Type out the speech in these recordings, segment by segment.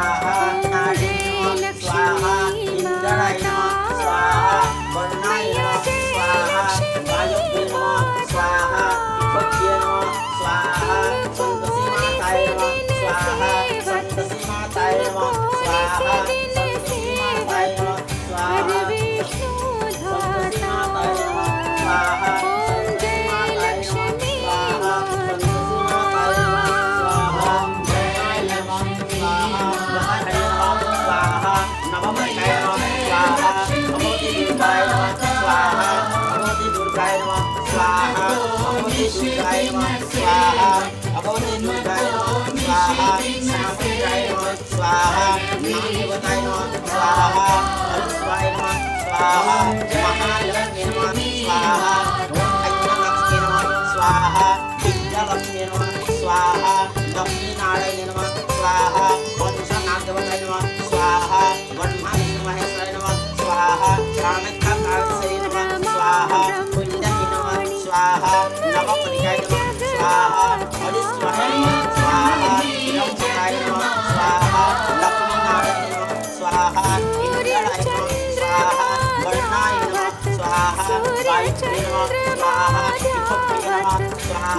स्वाहा नारायणी नमः स्वाहा इंद्राय नमः स्वाहा वर्णाय नमः स्वाहा वायुवे नमः स्वाहा विभक्त्यै नमः स्वाहा संतसि माताय नमः स्वाहा संतसि माताय नमः स्वाहा संतसि माताय नमः स्वाहा संतसि माताय नमः स्वाहा संतसि माताय नमः स्वाहा संतसि माताय नमः स्वाहा जयाय नमः स्वाहा महाय नमः स्वाहा नवमय नमः स्वाहा भगवती दुर्गाय नमः स्वाहा भगवती दुर्गाय नमः स्वाहा भगवती दुर्गाय नमः स्वाहा भगवती दुर्गाय नमः स्वाहा सामवेदाय नमः स्वाहा नामदेवताय नमः स्वाहा हरस्वाय नमः स्वाहा महालक्ष्मी नमः स्वाहा ऐक्यलक्ष्मी नमः स्वाहा विद्यालक्ष्मी नमः स्वाहा लक्ष्मीनारायण नमः स्वाहा वंशनाथदेवताय नमः स्वाहा वन्मानिमहेश्वराय नमः स्वाहा कामेकाकाशये नमः स्वाहा कुञ्जनि नमः स्वाहा नवपदिकाय नमः स्वाहा हरिस्वाहाय नमः स्वाहा ब्रह्मकाय नमः स्वाहा लक्ष्मीनारायण नमः स्वाहा इंद्राय नमः स्वाहा वर्णाय नमः स्वाहा वायुवे नमः स्वाहा विभक्त्यै नमः स्वाहा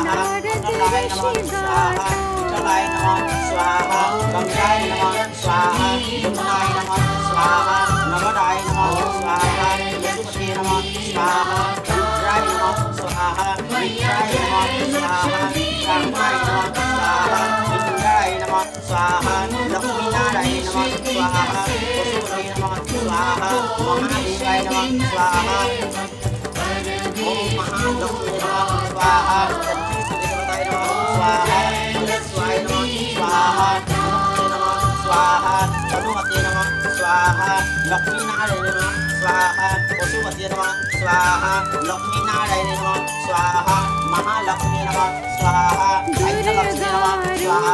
मंगलाय नमः स्वाहा विठलाय नमः स्वाहा गंगाय नमः स्वाहा यमुनाय नमः स्वाहा नवदाय नमः स्वाहा यशुपते नमः स्वाहा रुद्राय नमः स्वाहा मित्राय नमः स्वाहा रामाय नमः स्वाहा इंद्राय नमः स्वाहा लक्ष्मीनारायण नमः स्वाहा वसुपते नमः स्वाहा महादेवाय नमः स्वाहा ओम महालक्ष्मी नमः स्वाहा लक्ष्मीदेवताय नमः स्वाहा हरस्वाय नमः स्वाहा नमस्ते नमः स्वाहा हनुमते नमः स्वाहा लक्ष्मीनारायण नमः स्वाहा वसुमते नमः स्वाहा लक्ष्मीनारायण नमः स्वाहा महालक्ष्मी नमः स्वाहा ऐक्यलक्ष्मी नमः स्वाहा